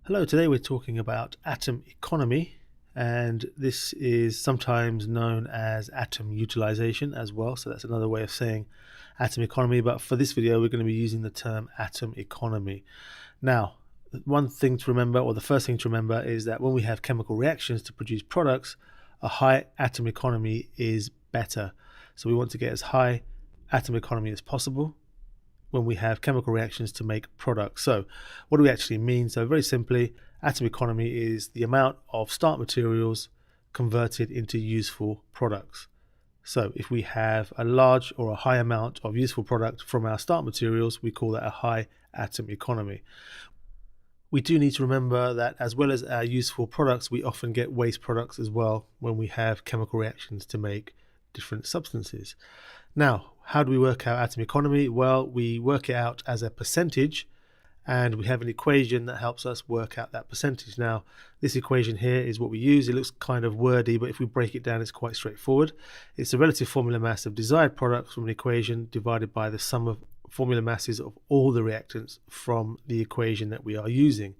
Hello, today we're talking about atom economy, and this is sometimes known as atom utilization as well. So that's another way of saying atom economy, but for this video we're going to be using the term atom economy. Now, one thing to remember, or the first thing to remember, is that when we have chemical reactions to produce products, a high atom economy is better. So we want to get as high atom economy as possible when we have chemical reactions to make products. So what do we actually mean? So very simply, atom economy is the amount of start materials converted into useful products. So if we have a large or a high amount of useful product from our start materials, we call that a high atom economy. We do need to remember that as well as our useful products, we often get waste products as well when we have chemical reactions to make different substances. Now, how do we work out atom economy? Well, we work it out as a percentage, and we have an equation that helps us work out that percentage. Now, this equation here is what we use. It looks kind of wordy, but if we break it down, it's quite straightforward. It's the relative formula mass of desired products from an equation divided by the sum of formula masses of all the reactants from the equation that we are using.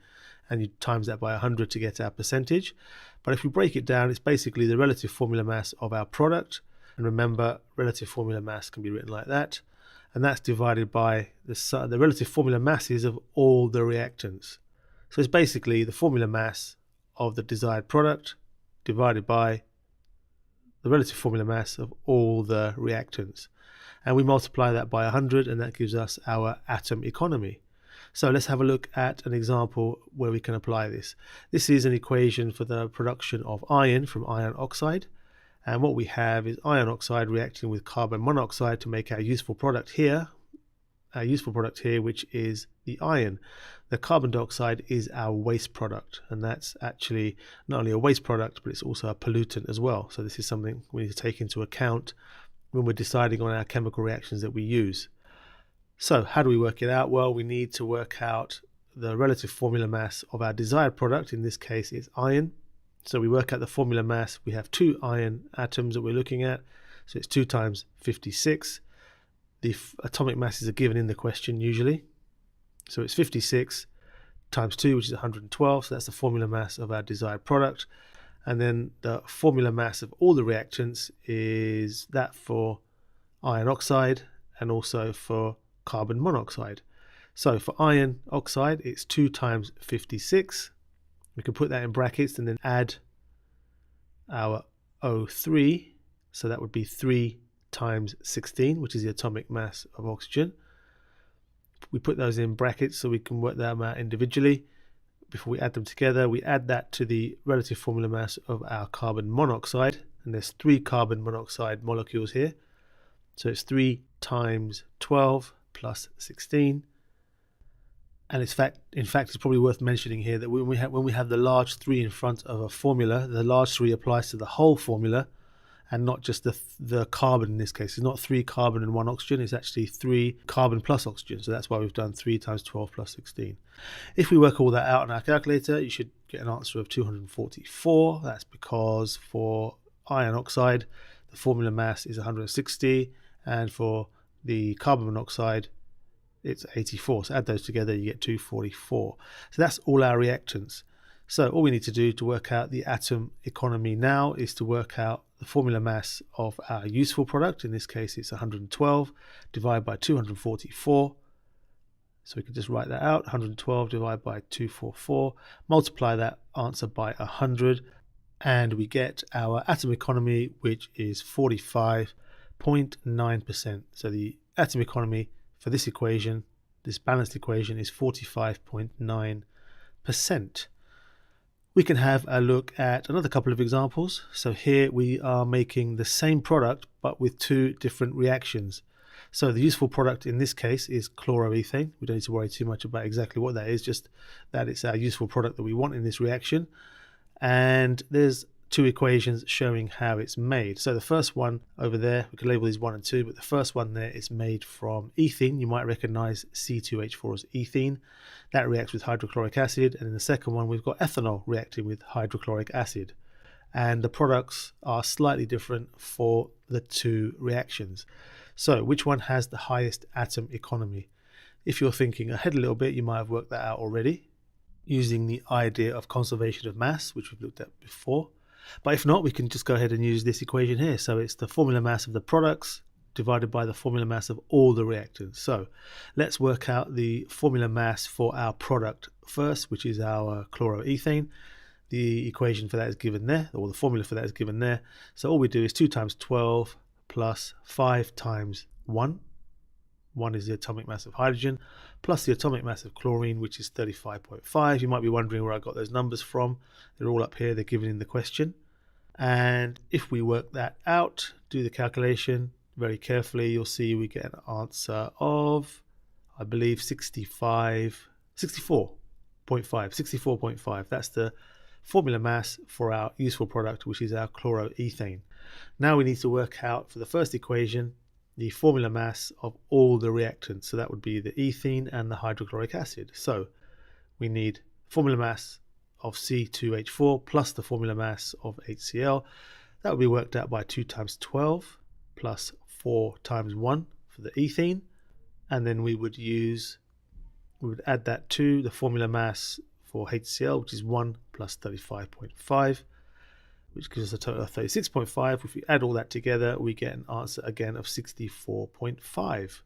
And you times that by 100 to get our percentage. But if we break it down, it's basically the relative formula mass of our product. And remember, relative formula mass can be written like that. And that's divided by the relative formula masses of all the reactants. So it's basically the formula mass of the desired product divided by the relative formula mass of all the reactants. And we multiply that by 100, and that gives us our atom economy. So let's have a look at an example where we can apply this. This is an equation for the production of iron from iron oxide. And what we have is iron oxide reacting with carbon monoxide to make our useful product here. Which is the iron. The carbon dioxide is our waste product, and that's actually not only a waste product, but it's also a pollutant as well. So this is something we need to take into account when we're deciding on our chemical reactions that we use. So how do we work it out? Well, we need to work out the relative formula mass of our desired product. In this case, it's iron. So we work out the formula mass. We have two iron atoms that we're looking at. So it's 2 times 56. The atomic masses are given in the question usually. So it's 56 times 2, which is 112. So that's the formula mass of our desired product. And then the formula mass of all the reactants is that for iron oxide and also for carbon monoxide. So for iron oxide, it's 2 times 56. We can put that in brackets and then add our O3. So that would be 3 times 16, which is the atomic mass of oxygen. We put those in brackets so we can work them out individually. Before we add them together, we add that to the relative formula mass of our carbon monoxide. And there's 3 carbon monoxide molecules here. So it's 3 times 12 plus 16. And in fact, it's probably worth mentioning here that when we have the large 3 in front of a formula, the large 3 applies to the whole formula and not just the carbon in this case. It's not 3 carbon and 1 oxygen, it's actually 3 carbon plus oxygen. So that's why we've done 3 times 12 plus 16. If we work all that out on our calculator, you should get an answer of 244. That's because for iron oxide, the formula mass is 160, and for the carbon monoxide, it's 84. So add those together, you get 244. So that's all our reactants. So all we need to do to work out the atom economy now is to work out the formula mass of our useful product. In this case, it's 112 divided by 244. So we can just write that out. 112 divided by 244. Multiply that answer by 100. And we get our atom economy, which is 45.9%. So the atom economy for this equation, this balanced equation, is 45.9%. We can have a look at another couple of examples. So here we are making the same product but with 2 different reactions. So the useful product in this case is chloroethane. We don't need to worry too much about exactly what that is, just that it's our useful product that we want in this reaction. And there's 2 equations showing how it's made. So the first one over there, we can label these 1 and 2, but the first one there is made from ethene. You might recognize C2H4 as ethene. That reacts with hydrochloric acid. And in the second one, we've got ethanol reacting with hydrochloric acid. And the products are slightly different for the 2 reactions. So which one has the highest atom economy? If you're thinking ahead a little bit, you might have worked that out already. using the idea of conservation of mass, which we've looked at before. But if not, we can just go ahead and use this equation here. So it's the formula mass of the products divided by the formula mass of all the reactants. So let's work out the formula mass for our product first, which is our chloroethane. The equation for that is given there, or the formula for that is given there. So all we do is 2 times 12 plus 5 times 1. 1 is the atomic mass of hydrogen, plus the atomic mass of chlorine, which is 35.5. You might be wondering where I got those numbers from. They're all up here. They're given in the question. And if we work that out, do the calculation very carefully, you'll see we get an answer of, I believe, 64.5. That's the formula mass for our useful product, which is our chloroethane. Now we need to work out, for the first equation, the formula mass of all the reactants. So that would be the ethene and the hydrochloric acid. So we need formula mass of C2H4 plus the formula mass of HCl. That would be worked out by 2 times 12 plus 4 times 1 for the ethene. And then we would add that to the formula mass for HCl, which is 1 plus 35.5. which gives us a total of 36.5. If we add all that together, we get an answer again of 64.5.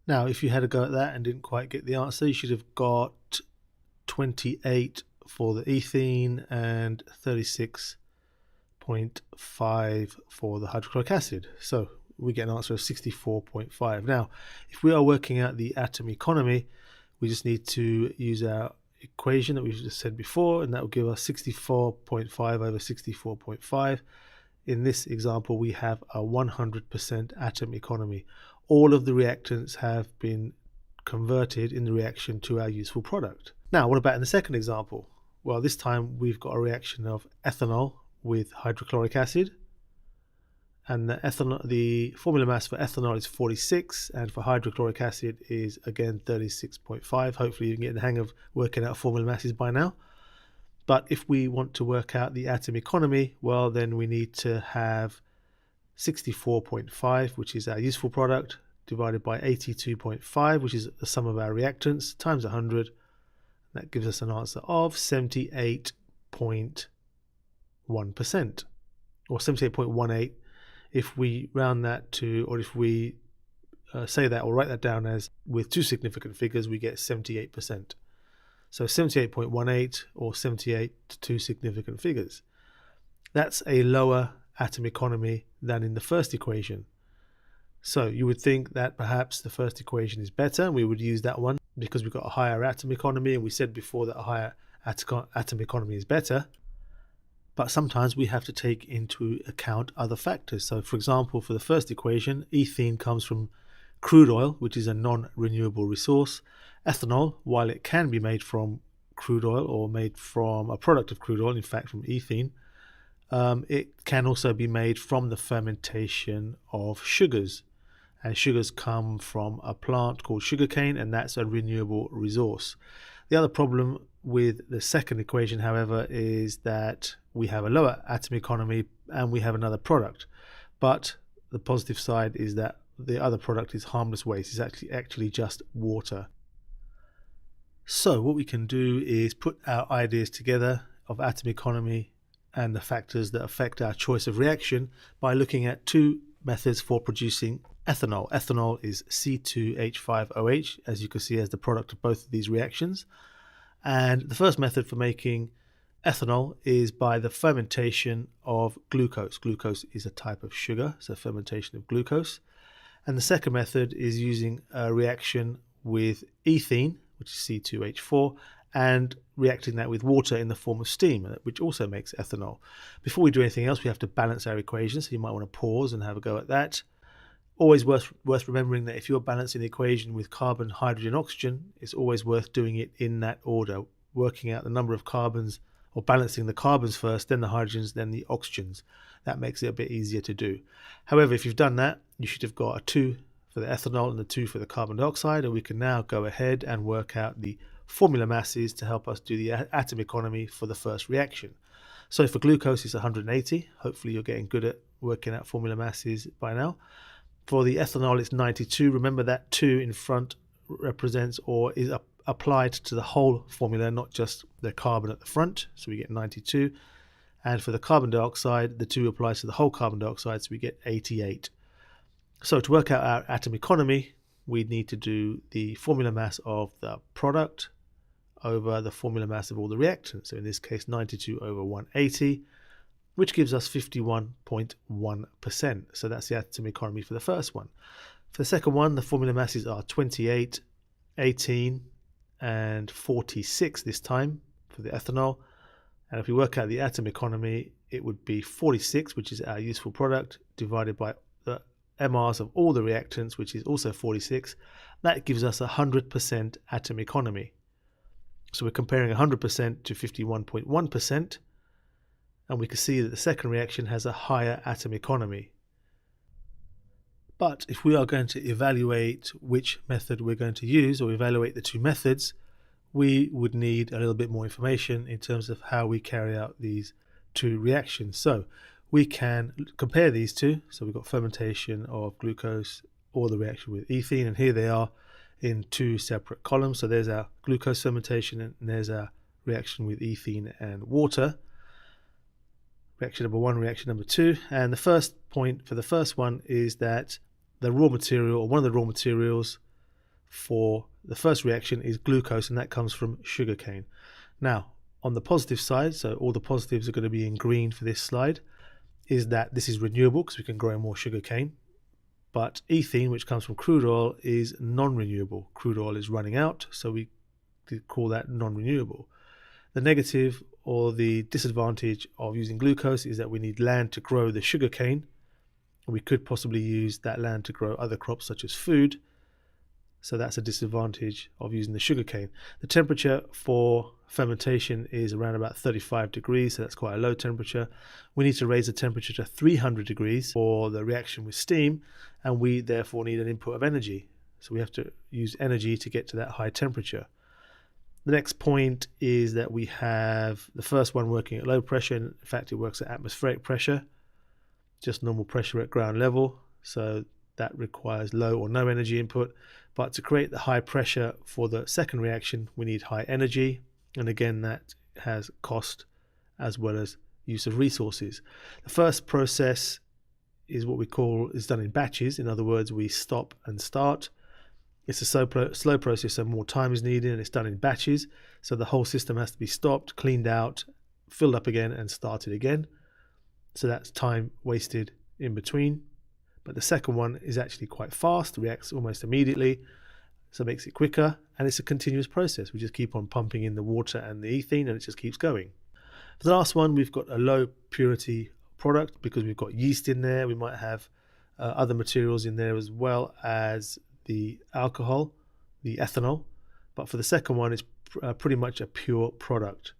Now, if you had a go at that and didn't quite get the answer, you should have got 28 for the ethene and 36.5 for the hydrochloric acid. So we get an answer of 64.5. Now, if we are working out the atom economy, we just need to use our equation that we've just said before, and that will give us 64.5 over 64.5. In this example, we have a 100% atom economy. All of the reactants have been converted in the reaction to our useful product. Now, what about in the second example? Well, this time we've got a reaction of ethanol with hydrochloric acid, and the formula mass for ethanol is 46, and for hydrochloric acid is again 36.5. Hopefully you can get the hang of working out formula masses by now. But if we want to work out the atom economy, well, then we need to have 64.5, which is our useful product, divided by 82.5, which is the sum of our reactants, times 100. That gives us an answer of 78.1%, or 78.18. If we round that to, or if we say that or write that down as with two significant figures, we get 78%. So 78.18 or 78 to two significant figures. That's a lower atom economy than in the first equation. So you would think that perhaps the first equation is better, and we would use that one because we've got a higher atom economy, and we said before that a higher atom economy is better. But sometimes we have to take into account other factors. So for example, for the first equation, ethene comes from crude oil, which is a non-renewable resource. Ethanol, while it can be made from crude oil or made from a product of crude oil, in fact from ethene, it can also be made from the fermentation of sugars. And sugars come from a plant called sugarcane, and that's a renewable resource. The other problem with the second equation, however, is that we have a lower atom economy and we have another product. But the positive side is that the other product is harmless waste. It's actually just water. So what we can do is put our ideas together of atom economy and the factors that affect our choice of reaction by looking at two methods for producing ethanol. Ethanol is C2H5OH, as you can see, as the product of both of these reactions. And the first method for making ethanol is by the fermentation of glucose. Glucose is a type of sugar, so fermentation of glucose. And the second method is using a reaction with ethene, which is C2H4, and reacting that with water in the form of steam, which also makes ethanol. Before we do anything else, we have to balance our equations, so you might want to pause and have a go at that. Always worth remembering that if you're balancing the equation with carbon, hydrogen, oxygen, it's always worth doing it in that order, working out the number of carbons, or balancing the carbons first, then the hydrogens, then the oxygens. That makes it a bit easier to do. However, if you've done that, you should have got a 2 for the ethanol and a 2 for the carbon dioxide, and we can now go ahead and work out the formula masses to help us do the atom economy for the first reaction. So for glucose, it's 180. Hopefully you're getting good at working out formula masses by now. For the ethanol, it's 92. Remember that 2 in front represents or is a applied to the whole formula, not just the carbon at the front, so we get 92. And for the carbon dioxide, the 2 applies to the whole carbon dioxide, so we get 88. So to work out our atom economy, we need to do the formula mass of the product over the formula mass of all the reactants. So in this case, 92 over 180, which gives us 51.1%. So that's the atom economy for the first one. For the second one, the formula masses are 28, 18, and 46 this time for the ethanol. And if we work out the atom economy, it would be 46, which is our useful product, divided by the MRs of all the reactants, which is also 46. That gives us 100% atom economy. So we're comparing 100% to 51.1%, and we can see that the second reaction has a higher atom economy. But if we are going to evaluate which method we're going to use, or evaluate the 2 methods, we would need a little bit more information in terms of how we carry out these 2 reactions. So we can compare these 2. So we've got fermentation of glucose or the reaction with ethene, and here they are in 2 separate columns. So there's our glucose fermentation, and there's our reaction with ethene and water. Reaction number 1, reaction number 2. And the first point for the first one is that the raw material, or one of the raw materials for the first reaction, is glucose, and that comes from sugarcane. Now, on the positive side, so all the positives are going to be in green for this slide, is that this is renewable because we can grow more sugarcane. But ethene, which comes from crude oil, is non-renewable. Crude oil is running out, so we call that non-renewable. The negative, or the disadvantage of using glucose, is that we need land to grow the sugarcane. We could possibly use that land to grow other crops such as food. So that's a disadvantage of using the sugarcane. The temperature for fermentation is around about 35 degrees, so that's quite a low temperature. We need to raise the temperature to 300 degrees for the reaction with steam, and we therefore need an input of energy. So we have to use energy to get to that high temperature. The next point is that we have the first one working at low pressure. In fact, it works at atmospheric pressure, just normal pressure at ground level. So that requires low or no energy input. But to create the high pressure for the second reaction, we need high energy. And again, that has cost as well as use of resources. The first process is what we call, is done in batches. In other words, we stop and start. It's a slow process, so more time is needed, and it's done in batches. So the whole system has to be stopped, cleaned out, filled up again, and started again. So that's time wasted in between. But the second one is actually quite fast, reacts almost immediately, so it makes it quicker, and it's a continuous process. We just keep on pumping in the water and the ethene, and it just keeps going. For the last one, we've got a low purity product because we've got yeast in there. We might have other materials in there as well as the alcohol, the ethanol. But for the second one, it's pretty much a pure product,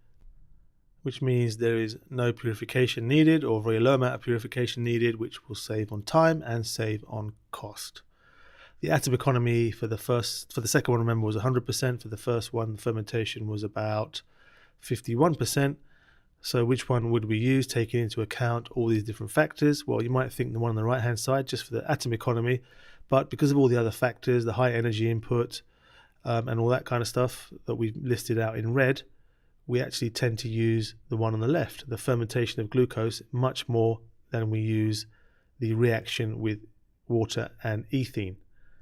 which means there is no purification needed, or very low amount of purification needed, which will save on time and save on cost. The atom economy for the second one, remember, was 100%. For the first one, fermentation was about 51%. So which one would we use, taking into account all these different factors? Well, you might think the one on the right hand side, just for the atom economy, but because of all the other factors, the high energy input and all that kind of stuff that we've listed out in red, we actually tend to use the one on the left, the fermentation of glucose, much more than we use the reaction with water and ethene.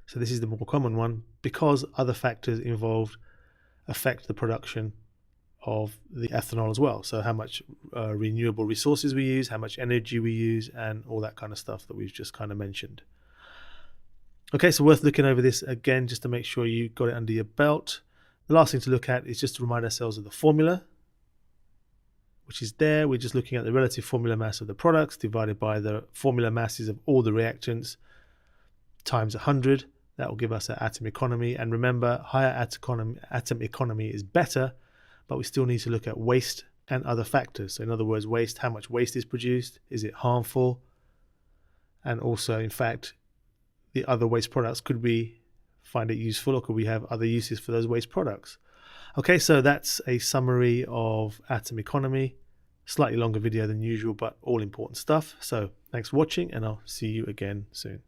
So this is the more common one because other factors involved affect the production of the ethanol as well. So how much renewable resources we use, how much energy we use, and all that kind of stuff that we've just kind of mentioned. Okay, so worth looking over this again just to make sure you got it under your belt. The last thing to look at is just to remind ourselves of the formula, which is there. We're just looking at the relative formula mass of the products divided by the formula masses of all the reactants times 100. That will give us our atom economy. And remember, higher atom economy is better, but we still need to look at waste and other factors. So in other words, waste, how much waste is produced? Is it harmful? And also, in fact, the other waste products, could we find it useful, or could we have other uses for those waste products? Okay, so that's a summary of atom economy. Slightly longer video than usual, but all important stuff. So thanks for watching, and I'll see you again soon.